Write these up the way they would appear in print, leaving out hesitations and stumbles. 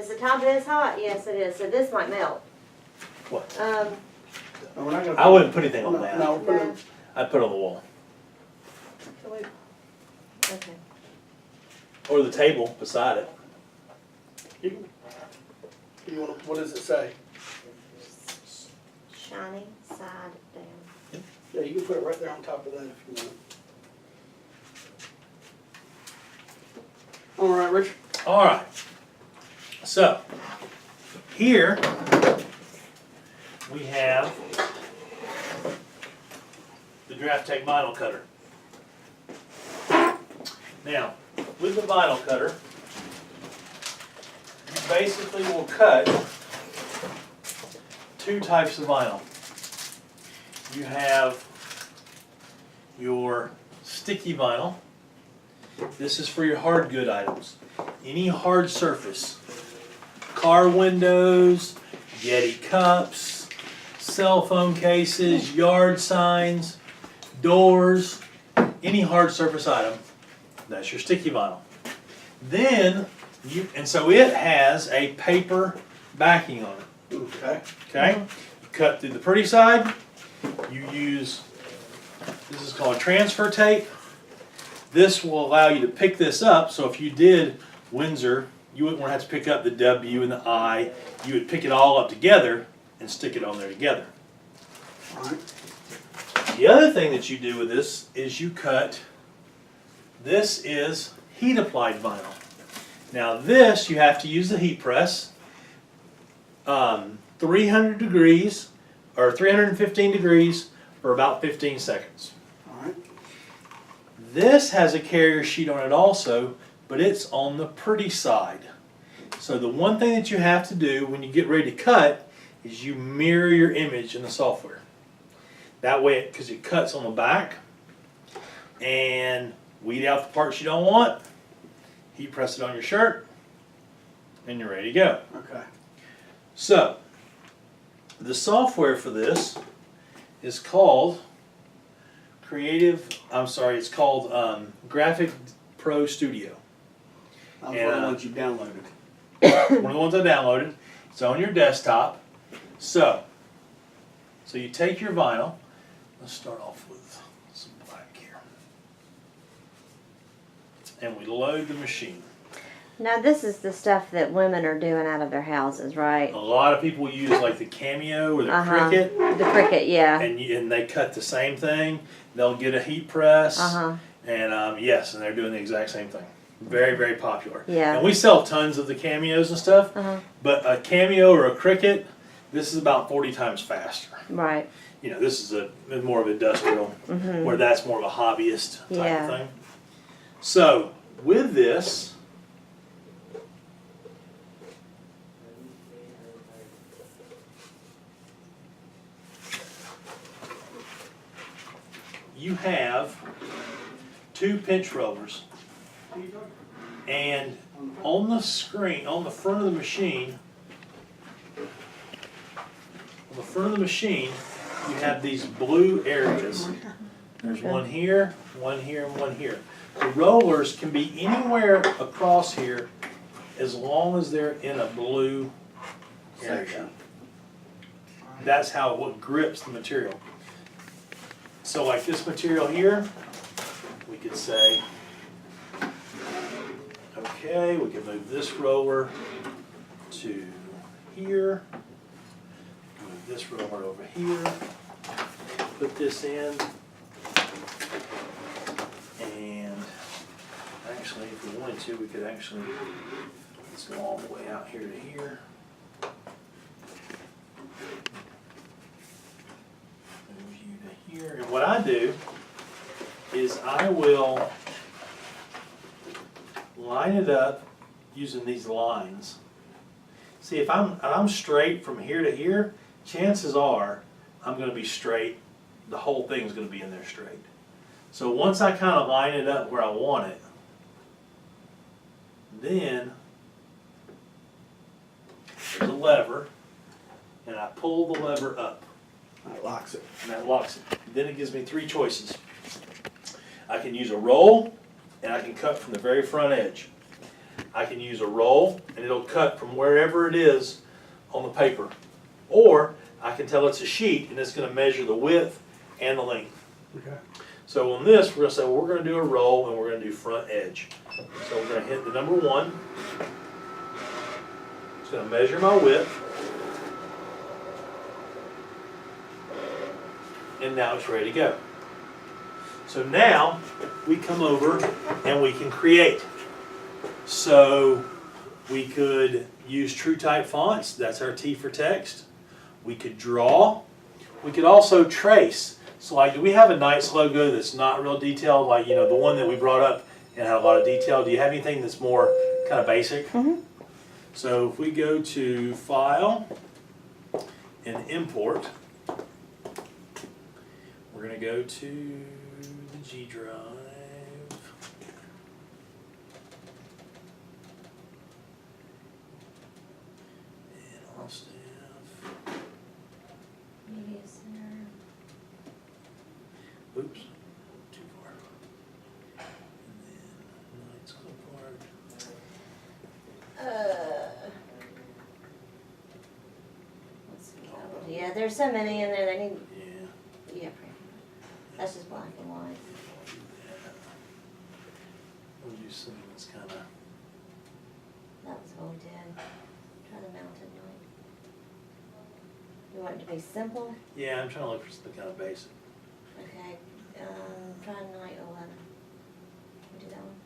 Is the top of this hot? Yes, it is. So this might melt. What? No, we're not gonna. I wouldn't put anything on that. No, put it. I'd put it on the wall. Okay. Or the table beside it. You wanna, what does it say? Shiny side down. Yeah, you can put it right there on top of that if you want. All right, Rich. All right. So, here we have the Draftech vinyl cutter. Now, with the vinyl cutter, you basically will cut two types of vinyl. You have your sticky vinyl. This is for your hard good items. Any hard surface. Car windows, Yeti cups, cell phone cases, yard signs, doors, any hard surface item. That's your sticky vinyl. Then, and so it has a paper backing on it. Okay. Okay? You cut through the pretty side. You use, this is called transfer tape. This will allow you to pick this up, so if you did Windsor, you wouldn't want to have to pick up the W and the I. You would pick it all up together and stick it on there together. All right. The other thing that you do with this is you cut, this is heat applied vinyl. Now this, you have to use the heat press, 300 degrees or 315 degrees for about 15 seconds. All right. This has a carrier sheet on it also, but it's on the pretty side. So the one thing that you have to do when you get ready to cut is you mirror your image in the software. That way, because it cuts on the back, and weed out the parts you don't want, heat press it on your shirt, and you're ready to go. Okay. So, the software for this is called it's called Graphic Pro Studio. That was And, one of the ones you downloaded. One of the ones I downloaded. It's on your desktop. So you take your vinyl. Let's start off with some black here. And we load the machine. Now this is the stuff that women are doing out of their houses, right? A lot of people use like the Cameo or the Cricut. The Cricut, yeah. And they cut the same thing. They'll get a heat press. Uh-huh. And yes, and they're doing the exact same thing. Very, very popular. Yeah. And we sell tons of the Cameos and stuff. Uh-huh. But a Cameo or a Cricut, this is about 40 times faster. Right. You know, this is more of industrial, where that's more of a hobbyist type Yeah. of thing. So with this, you have two pinch rollers, and on the screen, on the front of the machine, you have these blue areas. There's one here, and one here. The rollers can be anywhere across here as long as they're in a blue area. Section. That's how what grips the material. So like this material here, we could say, okay, we can move this roller to here, move this roller over here, put this in, and actually if we wanted to, we could actually, let's go all the way out here to here. Move you to here, and what I do is I will line it up using these lines. See, if I'm straight from here to here, chances are I'm going to be straight. The whole thing's going to be in there straight. So once I kind of line it up where I want it, then there's a lever, and I pull the lever up. That locks it. And that locks it. Then it gives me three choices. I can use a roll, and I can cut from the very front edge. I can use a roll and it'll cut from wherever it is on the paper. Or I can tell it's a sheet and it's gonna measure the width and the length. Okay. So on this, we're gonna say, well, we're gonna do a roll and we're gonna do front edge. So we're gonna hit the number 1. It's gonna measure my width. And now it's ready to go. So now we come over and we can create. So we could use TrueType fonts, that's our T for text. We could draw. We could also trace. So like, do we have a Knights logo that's not real detailed, like, you know, the one that we brought up and had a lot of detail? Do you have anything that's more kind of basic? Mm-hmm. So if we go to File and Import, we're going to go to the G drive. And all staff. Media center. Oops, too far. And then Knights clipboard. Let's see. Yeah, there's so many in there. They need. Yeah. Yeah, pretty. That's just black and white. We'll use something that's kind of. That was what we did. Try the mountain light. You want it to be simple? Yeah, I'm trying to look for something kind of basic. Okay. Try night 11. We do that one.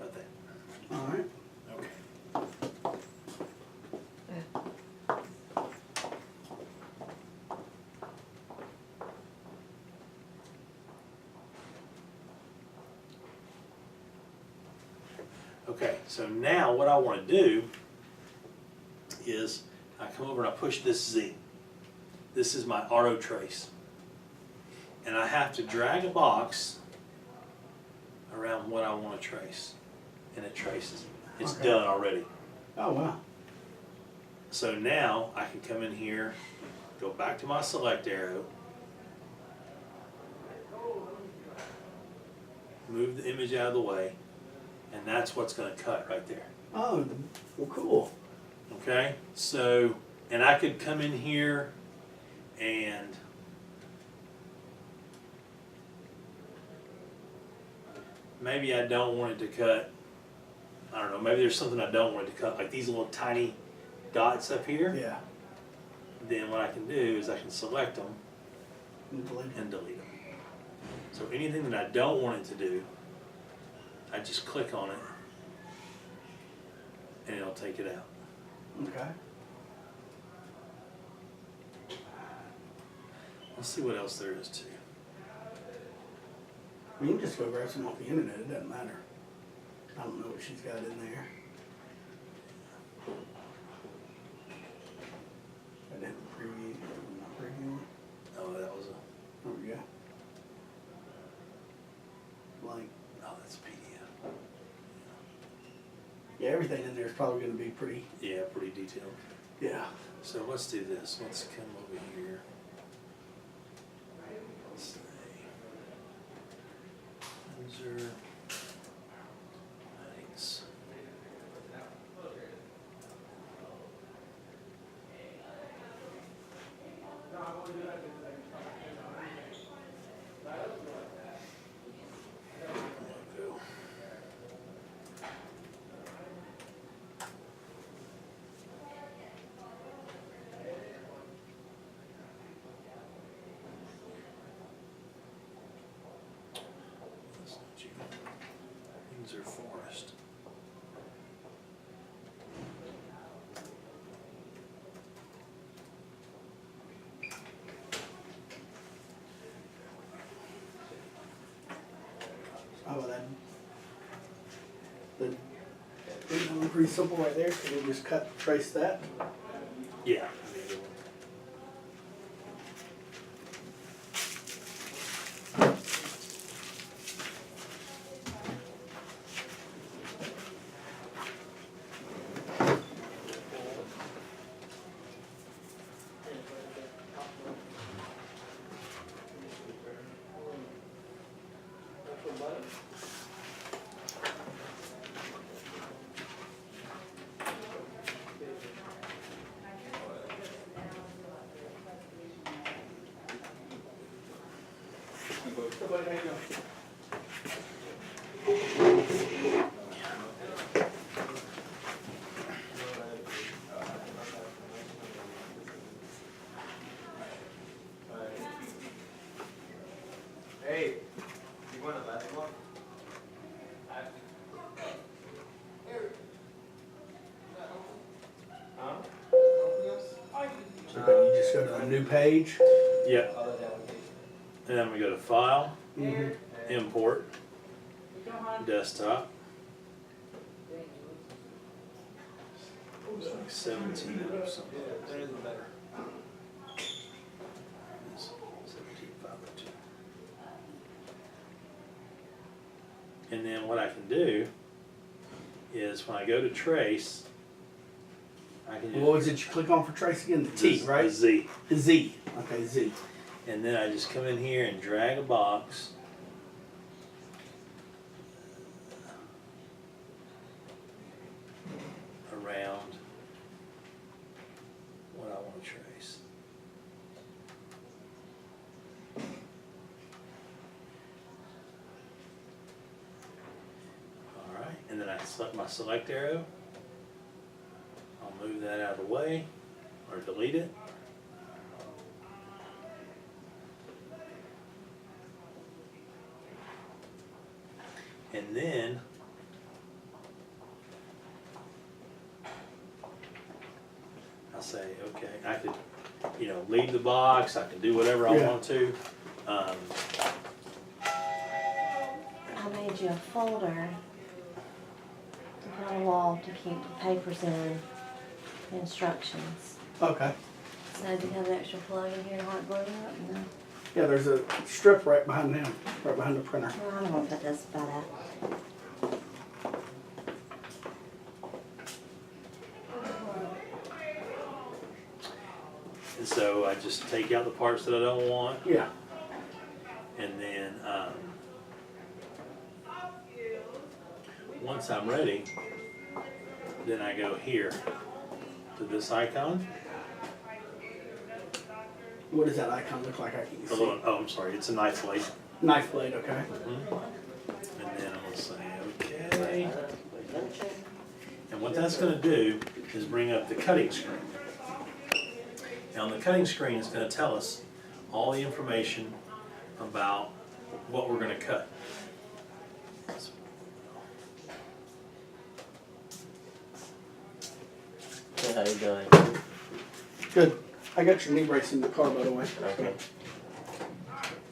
About that. All right. Okay. Okay, so now what I want to do is I come over and I push this Z. This is my auto trace. And I have to drag a box around what I want to trace. And it traces. It's Okay. done already. Oh, wow. So now I can come in here, go back to my select arrow, move the image out of the way, and that's what's going to cut right there. Oh, well, cool. Okay, so, and I could come in here and maybe I don't want it to cut, I don't know, maybe there's something I don't want it to cut, like these little tiny dots up here. Yeah. Then what I can do is I can select them And delete it. and delete them. So anything that I don't want it to do, I just click on it and it'll take it out. Okay. Let's see what else there is too. You can just go grab some off the internet, it doesn't matter. I don't know what she's got in there. I didn't preview, not preview. Oh, that was a, There we go. Blank. oh, that's PDF. Yeah, everything in there is probably gonna be pretty, Yeah, pretty detailed. yeah. So let's do this. Let's come over here. Let's say, user settings. Logo. That's not you. Windsor Forest. Oh, that, pretty simple right there, so we'll just cut, trace that. Yeah. Hey, you want a basketball? Huh? So then you just go to a new page. Yeah. And then we go to File, Mhm. Import, Desktop. It's like 17 or something. It's 17,502. And then what I can do is when I go to trace, I can What just was it you click on for trace again? The T, the right? Z. The Z. Okay, Z. And then I just come in here and drag a box. Around what I want to trace. All right, and then I select my select arrow. I'll move that out of the way or delete it. And then I'll say, okay, I could, leave the box, I can do whatever I Yeah. want to. I made you a folder to put on the wall to keep the papers in, instructions. Okay. So do you have an extra plug in here, hot glue up? No. Yeah, there's a strip right behind him, right behind the printer. Well, I don't want to put this by that. And so I just take out the parts that I don't want, Yeah. and then, once I'm ready, then I go here to this icon. What does that icon look like? I can Oh, see. I'm sorry, it's a knife blade. Knife blade, okay. And then I'm gonna say, okay. And what that's gonna do is bring up the cutting screen. Now on the cutting screen, it's gonna tell us all the information about what we're gonna cut. Hey, how you doing? Good. I got your knee brace in the car, by the way. Okay.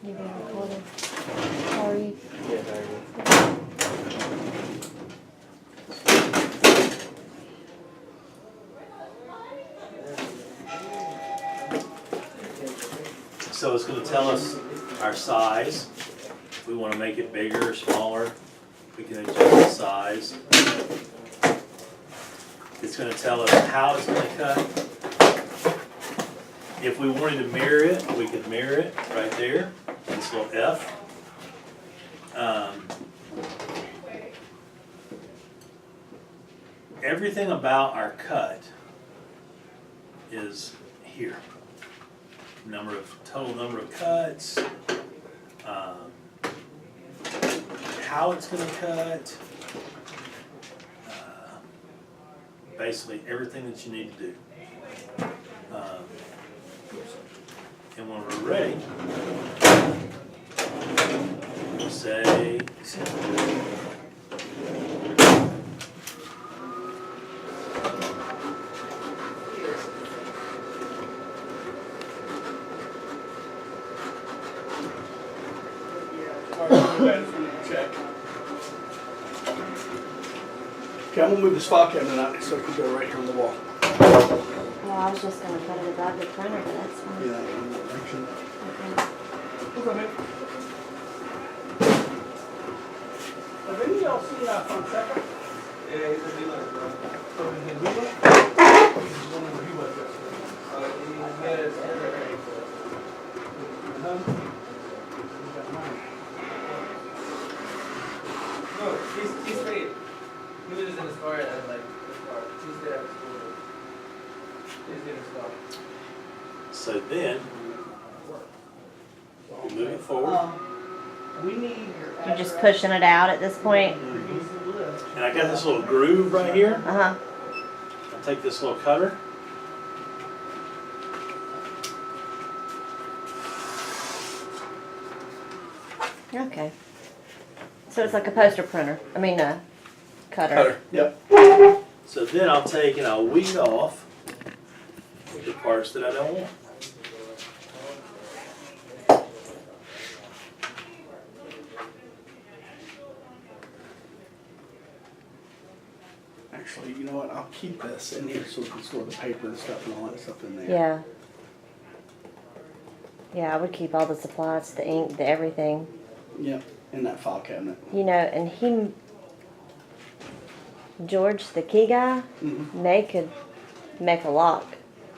You being recorded? How are you? Yeah, how are you? So it's gonna tell us our size. If we wanna make it bigger or smaller, we can adjust the size. It's gonna tell us how it's gonna cut. If we wanted to mirror it, we could mirror it right there, this little F. Everything about our cut is here. Total number of cuts, how it's gonna cut, basically everything that you need to do. And when we're ready, we say, Check. Okay, I'm gonna move this file cabinet out so it can go right here on the wall. Well, I was just gonna put it above the printer, but that's fine. Do that in that direction. Okay. Okay, man. Have any of y'all seen Fonseca? Yeah, he's a dealer, bro. Over in Louisville? He's one of the he was yesterday. He had his underwriting. He got mine. She's straight. He was just in his car and like this car. She's straight after school. She's getting stuff. So then, we move it forward. We need your. You're just pushing it out at this point? And I got this little groove right here. Uh-huh. I'll take this little cutter. Okay. So it's like a poster printer. I mean, a cutter. Cutter, yep. So then I'll take and I'll weed off the parts that I don't want. Actually, you know what, I'll keep this in here so we can store the paper and stuff and all that stuff in there. Yeah. Yeah, I would keep all the supplies, the ink, the everything. Yep, in that file cabinet. You know, and George, the key guy, Mm-hmm. they could make a lock.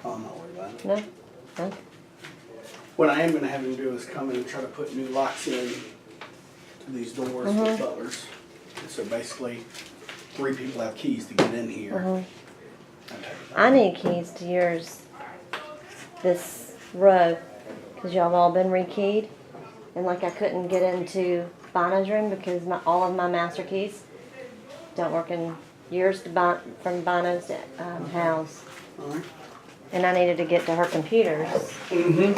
Oh, I'm not worried about it. No? No? What I am gonna have him do is come in and try to put new locks in to these doors with butlers. And so basically, 3 people have keys to get in here. Mhm. Okay. I need keys to yours, this row, because y'all have all been rekeyed. And like I couldn't get into Bino's room because all of my master keys don't work in yours to from Bino's house. All right. And I needed to get to her computers. Mm-hmm.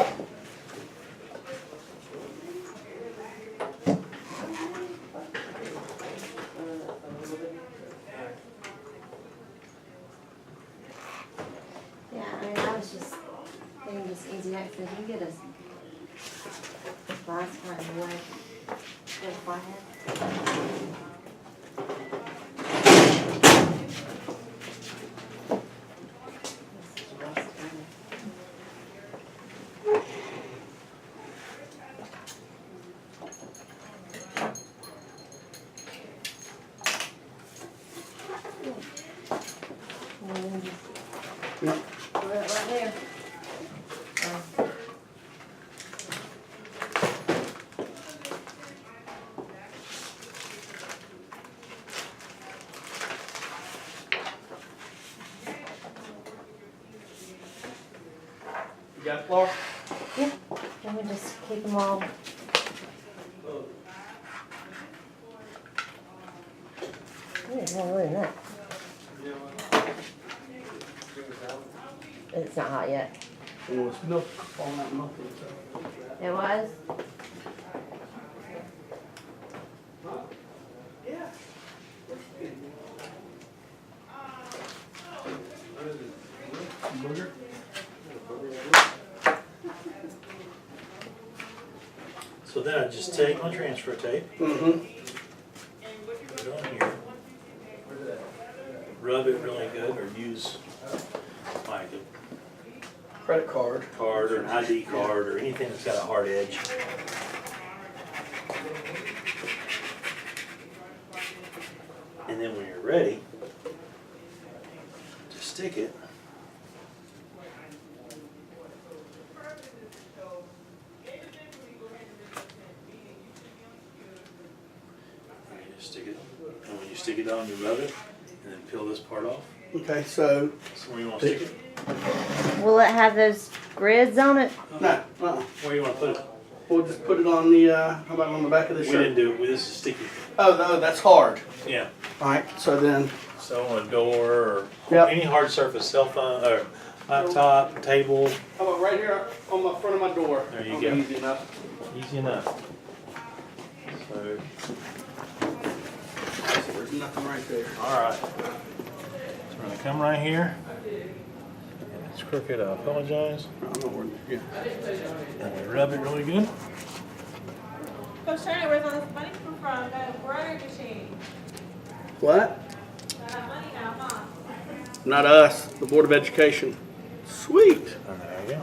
Yeah, I mean, I was just thinking this easy access. You get us last time away. If I had. Yep. Put it right there. Oh. You got it, Laura? Yeah, let me just keep them all. Ooh, more than that. It's not hot yet. There was milk falling out milk. So. It was? Booger? So then I just take my transfer tape, Mm-hmm. put it on here, rub it really good, or use like a Credit card. card or an ID card or anything that's got a hard edge. And then when you're ready to stick it, you just stick it, and when you stick it on, you rub it, and then peel this part off. Okay, so So where you want to stick it? Will it have those grids on it? no, Where you want to put it? we'll just put it on the. How about on the back of the We shirt? didn't do it. This is sticky. Oh no, that's hard. Yeah. All right, so then. So on a door or Yep. any hard surface, cell phone or laptop, table, How about right here on the front of my door? There you That'll go. be Easy enough. easy enough. So, So there's nothing right there. all right. So we're gonna come right here. It's crooked. I apologize. I'm not worried. Yeah. And we rub it really good. Coach Turner, where's all this money come from? That embroidery machine. What? Got that money now, huh? Not us. The Board of Education. Sweet. And there you go.